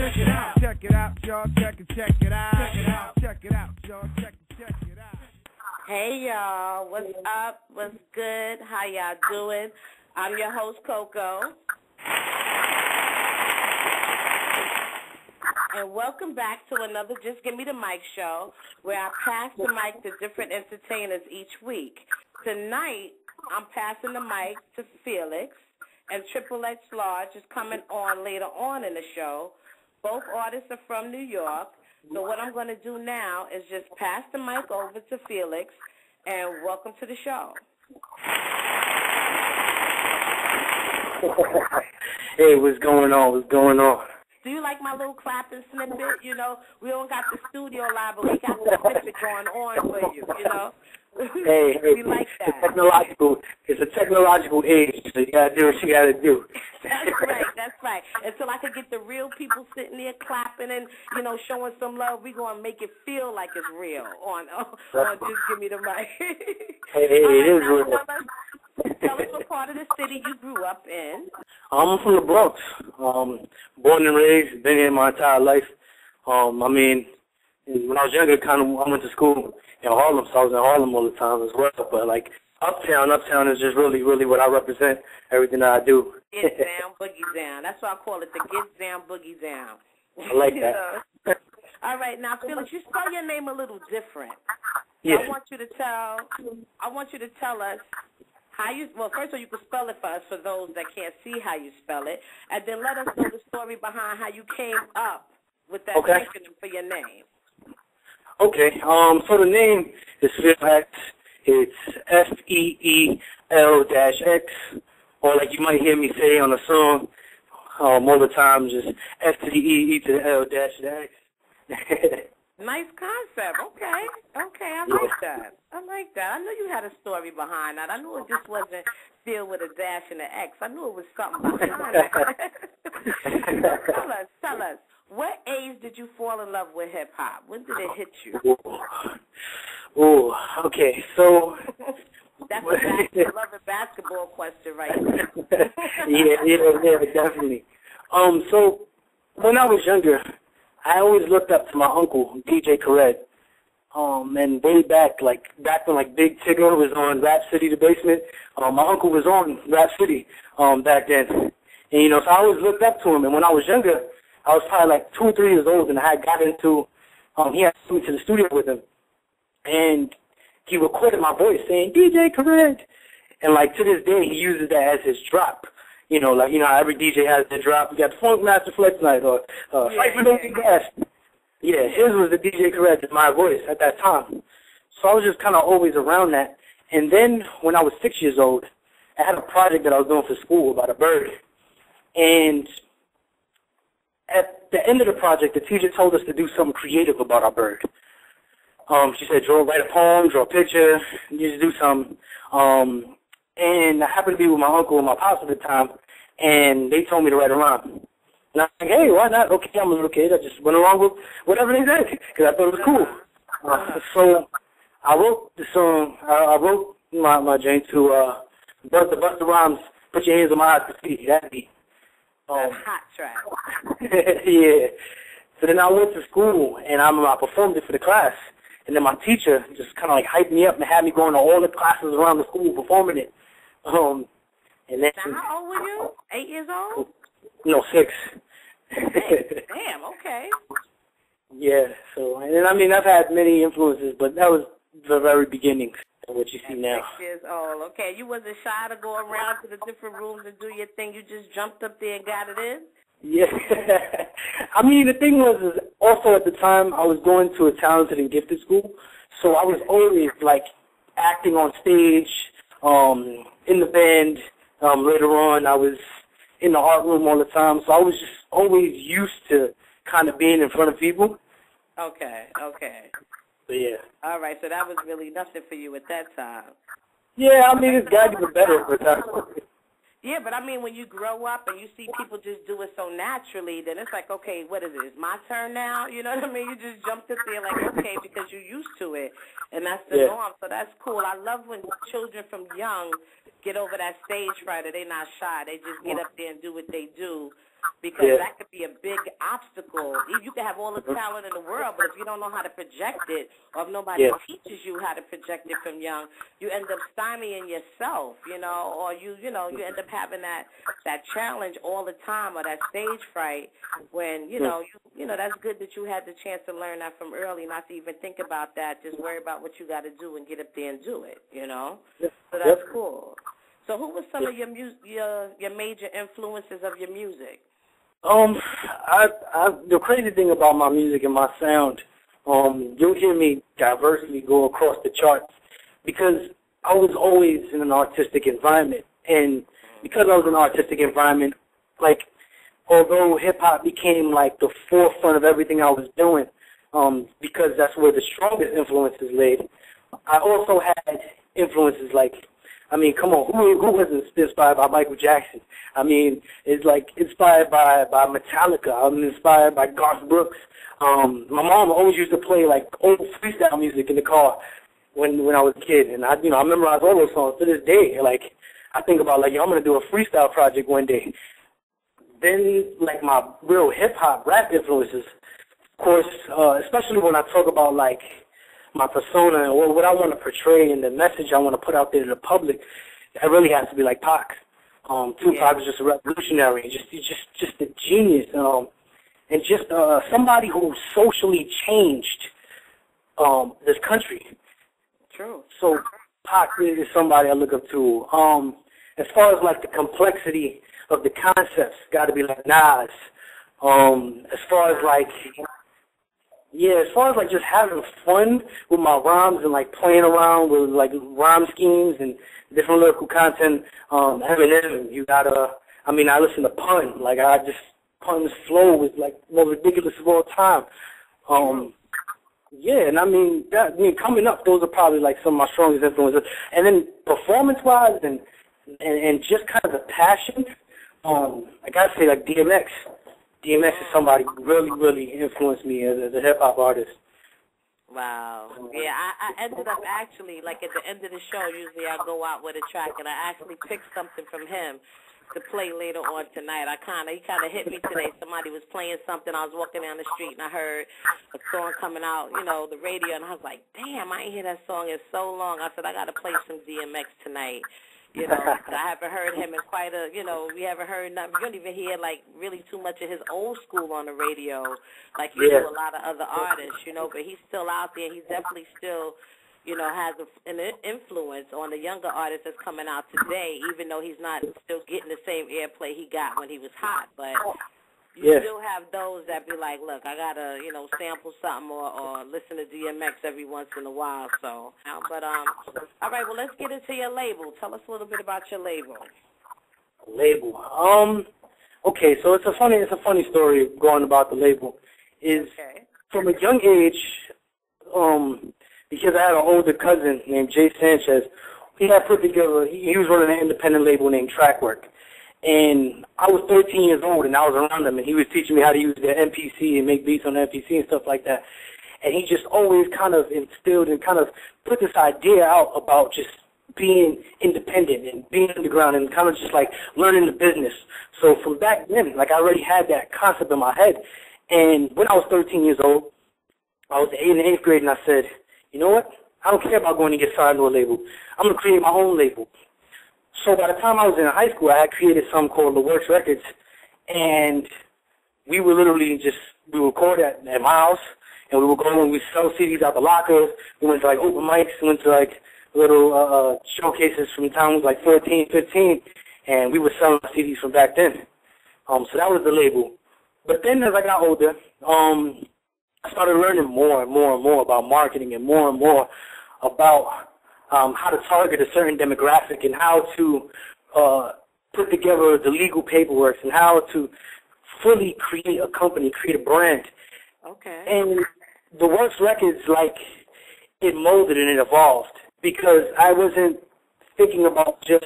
Check it out, check it out, y'all. Check it out. Check it out, check it out, y'all. Check it out. Hey, y'all. What's up? What's good? How y'all doing? I'm your host, Coco. And welcome back to another Just Gimme The Mic show, where I pass the mic to different entertainers each week. Tonight, I'm passing the mic to Felix, and Triple X Large is coming on later on in the show. Both artists are from New York, so what I'm going to do now is just pass the mic over to Felix, and welcome to the show. Hey, what's going on? What's going on? Do you like my little clapping snippet? You know, we don't got the studio live, but we got the snippet going on for you, you know? Hey, we like that. It's a technological age, so you gotta do what you gotta do. That's right. Until I can get the real people sitting there clapping and, you know, showing some love, we're going to make it feel like it's real on Just Give Me The Mic. Hey, it is real. Tell us what part of the city you grew up in. I'm from the Bronx. Born and raised, been here my entire life. When I was younger, I went to school in Harlem, so I was in Harlem all the time as well. But, like, Uptown is just really, really what I represent, everything that I do. Get down, boogie down. That's why I call it the get down, boogie down. I like that. All right, now, Felix, you spell your name a little different. Yeah. I want you to tell us how you, well, first of all, you can spell it for us for those that can't see how you spell it, and then let us know the story behind how you came up with that acronym for your name. Okay, so the name is Felix. It's FEEL-X, or like you might hear me say on a song all the time, just F to the E, E to the L dash the X. Nice concept. Okay, I like that. I knew you had a story behind that. I knew it just wasn't filled with a dash and an X. I knew it was something behind that. Tell us, what age did you fall in love with hip-hop? When did it hit you? Oh, okay, so... That's a basketball question right there. yeah, definitely. So, when I was younger, I always looked up to my uncle, DJ Khaled. And way back when Big Tigger was on Rap City, The Basement, my uncle was on Rap City back then. And, you know, so I always looked up to him. And when I was younger, I was probably like 2 or 3 years old, and I had got into, he had me to the studio with him. And he recorded my voice saying, DJ Khaled. And, like, to this day, he uses that as his drop. You know, like, you know how every DJ has their drop. You got Funk Master Flex Night or Cypher No Gas. Yeah, his was the DJ Khaled in my voice at that time. So I was just kind of always around that. And then when I was 6 years old, I had a project that I was doing for school about a bird. And at the end of the project, the teacher told us to do something creative about our bird. She said, write a poem, draw a picture, just do something. And I happened to be with my uncle and my pops at the time, and they told me to write a rhyme. And I was like, hey, why not? Okay, I'm a little kid. I just went along with whatever they said, because I thought it was cool. So I wrote the song. I wrote my joint to bust the rhymes, put your hands on my eyes to see. That beat. Hot track. Yeah. So then I went to school, and I performed it for the class. And then my teacher just kind of like hyped me up and had me going to all the classes around the school performing it. And then, now, how old were you? 8 years old? No, 6. Damn, okay. Yeah, so, and then, I mean, I've had many influences, but that was the very beginning of what you see now. 6 years old, okay. You wasn't shy to go around to the different rooms and do your thing. You just jumped up there and got it in? Yeah. I mean, the thing was, is also at the time, I was going to a talented and gifted school, so I was always, like, acting on stage, in the band. Later on, I was in the art room all the time, so I was just always used to kind of being in front of people. Okay. But yeah. All right, so that was really nothing for you at that time. Yeah, I mean, it's got even better for that. Yeah, but I mean, when you grow up and you see people just do it so naturally, then it's like, okay, what is it? It's my turn now? You know what I mean? You just jumped up there like, okay, because you're used to it, and that's the norm, so that's cool. I love when children from young get over that stage fright, or they're not shy. They just get up there and do what they do because that could be a big obstacle. You can have all the talent in the world, but if you don't know how to project it, or if nobody teaches you how to project it from young, you end up stymieing yourself, or you end up having that challenge all the time, or that stage fright when, that's good that you had the chance to learn that from early, not to even think about that, just worry about what you got to do and get up there and do it, So that's cool. So who were some of your major influences of your music? The crazy thing about my music and my sound, you'll hear me diversely go across the charts because I was always in an artistic environment. And because I was in an artistic environment, like, although hip-hop became, like, the forefront of everything I was doing, because that's where the strongest influences laid, I also had influences like, I mean, come on, who wasn't inspired by Michael Jackson? I mean, it's like inspired by Metallica. I'm inspired by Garth Brooks. My mom always used to play like old freestyle music in the car when I was a kid, and I memorized all those songs to this day. Like, I think about like, I'm gonna do a freestyle project one day. Then like my real hip hop rap influences, of course, especially when I talk about like my persona and what I want to portray and the message I want to put out there to the public, that really has to be like Pac. Tupac is just a revolutionary, just a genius, and just somebody who socially changed this country. True. So Pac is somebody I look up to. As far as like the complexity of the concepts, got to be like Nas. As far as like just having fun with my rhymes and like playing around with like rhyme schemes and different lyrical content, Eminem, I listen to Pun. Like, Pun's flow was like the most ridiculous of all time. And coming up, those are probably like some of my strongest influences. And then performance-wise and just kind of the passion, I gotta say like DMX. DMX is somebody who really, really influenced me as a hip-hop artist. Wow. Yeah, I ended up actually, like at the end of the show, usually I go out with a track, and I actually picked something from him to play later on tonight. He kind of hit me today. Somebody was playing something. I was walking down the street, and I heard a song coming out, the radio, and I was like, damn, I ain't hear that song in so long. I said, I got to play some DMX tonight. I haven't heard him in quite we haven't heard nothing. You don't even hear, like, really too much of his old school on the radio, like you do a lot of other artists, but he's still out there. He's definitely still, has an influence on the younger artists that's coming out today, even though he's not still getting the same airplay he got when he was hot. But you still have those that be like, look, I got to, sample something or listen to DMX every once in a while. So, but, all right, well, let's get into your label. Tell us a little bit about your label. Label. Okay, so it's a funny story going about the label. From a young age, because I had an older cousin named Jay Sanchez, he was running an independent label named Trackwork. And I was 13 years old, and I was around him, and he was teaching me how to use the MPC and make beats on the MPC and stuff like that. And he just always kind of instilled and kind of put this idea out about just being independent and being underground and kind of just like learning the business. So from back then, like I already had that concept in my head. And when I was 13 years old, I was in 8th grade, and I said, you know what? I don't care about going to get signed to a label. I'm going to create my own label. So by the time I was in high school, I had created something called The Works Records, and we would literally we would record at my house, and we would go and we'd sell CDs out the lockers. We went to like open mics, went to like little showcases from times like 14, 15, and we were selling CDs from back then. So that was the label. But then as I got older, I started learning more and more and more about marketing and more about how to target a certain demographic and how to put together the legal paperwork and how to fully create a company, create a brand. Okay. And the Works Records, like, it molded and it evolved because I wasn't thinking about just,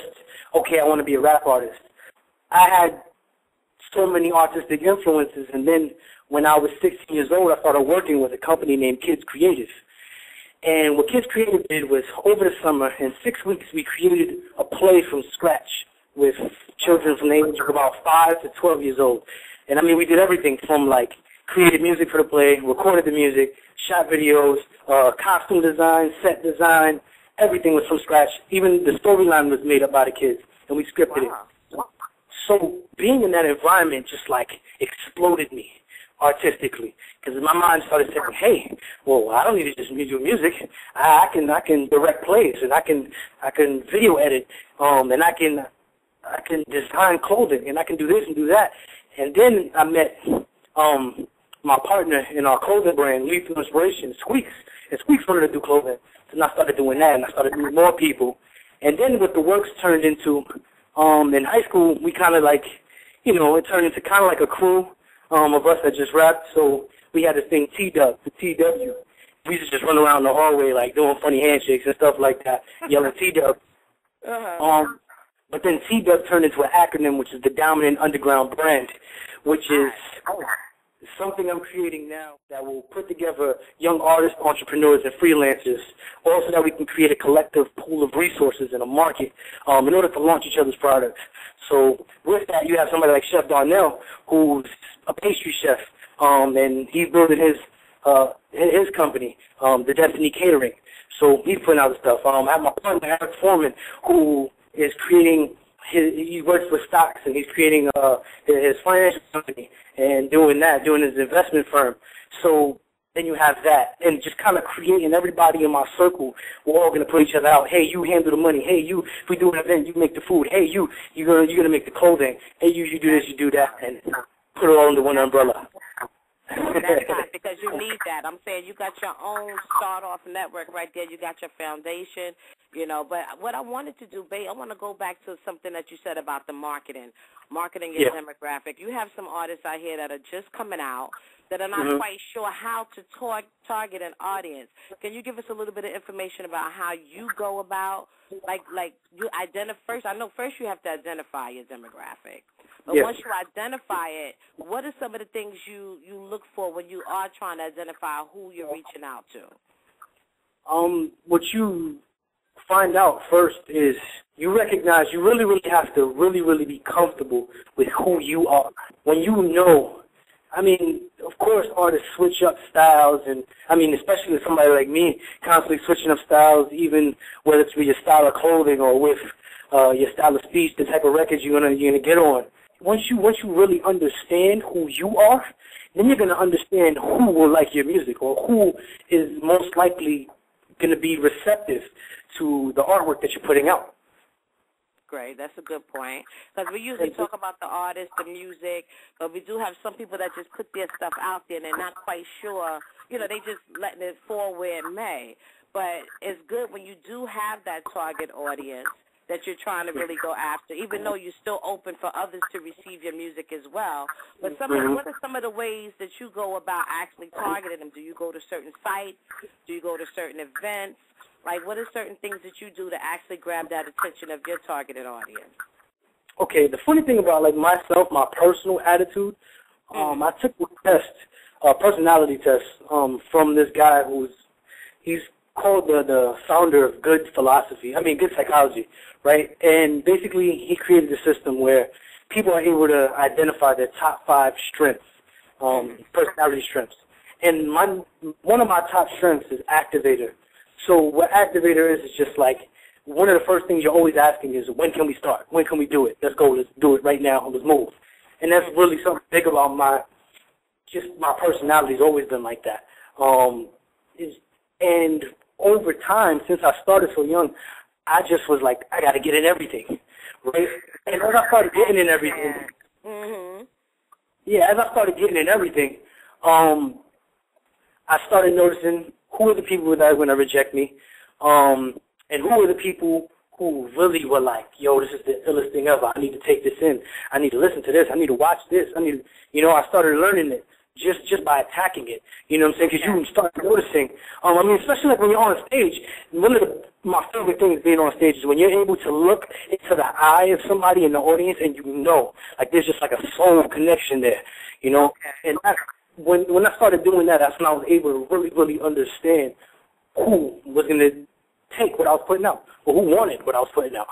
okay, I want to be a rap artist. I had so many artistic influences, and then when I was 16 years old, I started working with a company named Kids Creative. And what Kids Creative did was, over the summer, in 6 weeks, we created a play from scratch with children from the age of about 5 to 12 years old. And I mean, we did everything from like created music for the play, recorded the music, shot videos, costume design, set design, everything was from scratch. Even the storyline was made up by the kids, and we scripted it. So being in that environment just like exploded me artistically, because my mind started saying, hey, well, I don't need to just do music. I can direct plays, and I can video edit, and I can design clothing, and I can do this and do that. And then I met my partner in our clothing brand, Lethal Inspiration, Squeaks. And Squeaks wanted to do clothing. So I started doing that, and I started meeting more people. And then what the works turned into, in high school, we kind of like, you know, it turned into kind of like a crew of us that just rapped. So we had this thing, T-Dub, the TW. We used to just run around the hallway, like, doing funny handshakes and stuff like that, yelling T-Dub. But then T-Dub turned into an acronym, which is the Dominant Underground Brand, which is something I'm creating now that will put together young artists, entrepreneurs, and freelancers, also that we can create a collective pool of resources in a market in order to launch each other's products. So with that, you have somebody like Chef Darnell, who's a pastry chef, and he's building his company, the Destiny Catering. So he's putting out the stuff. I have my partner, Eric Foreman, who is creating he works with stocks, and he's creating his financial company and doing his investment firm. So then you have that, and just kind of creating everybody in my circle. We're all going to put each other out. Hey, you handle the money. Hey, you, if we do an event, you make the food. Hey, you're gonna make the clothing. Hey, you do this, you do that, and put it all under one umbrella. That's right, because you need that. I'm saying you got your own start-off network right there. You got your foundation, you know. But what I wanted to do, Bae, I want to go back to something that you said about the marketing your demographic. You have some artists out here that are just coming out that are not quite sure how to target an audience. Can you give us a little bit of information about how you go about, like you identify first? I know first you have to identify your demographic. But once you identify it, what are some of the things you look for when you are trying to identify who you're reaching out to? What you find out first is you recognize you really, really have to really be comfortable with who you are. When you know, I mean, of course, artists switch up styles, and I mean, especially with somebody like me, constantly switching up styles, even whether it's with your style of clothing or with your style of speech, the type of records you're gonna get on. Once you really understand who you are, then you're gonna understand who will like your music or who is most likely gonna be receptive to the artwork that you're putting out. Great, that's a good point. Because we usually talk about the artist, the music, but we do have some people that just put their stuff out there and they're not quite sure. You know, they just letting it fall where it may. But it's good when you do have that target audience that you're trying to really go after, even though you're still open for others to receive your music as well. But what are some of the ways that you go about actually targeting them? Do you go to certain sites? Do you go to certain events? Like, what are certain things that you do to actually grab that attention of your targeted audience? Okay, the funny thing about, like, myself, my personal attitude, I took a test, a personality test, from this guy he's called the founder of good psychology, right? And basically he created a system where people are able to identify their top 5 strengths, personality strengths. And one of my top strengths is activator. So what activator is just like one of the first things you're always asking is, when can we start? When can we do it? Let's go. Let's do it right now. Let's move. And that's really something big about my personality's always been like that. And over time, since I started so young, I just was like, I got to get in everything, right? And as I started getting in everything, as I started getting in everything, I started noticing who are the people that are going to reject me, and who are the people who really were like, yo, this is the illest thing ever. I need to take this in. I need to listen to this. I need to watch this. I started learning it just by attacking it. You know what I'm saying? Because you start noticing. Especially like when you're on stage, one of my favorite things being on stage is when you're able to look into the eye of somebody in the audience and you know, like there's just like a soul connection there, you know? And when I started doing that, that's when I was able to really, really understand who was going to take what I was putting out, or who wanted what I was putting out.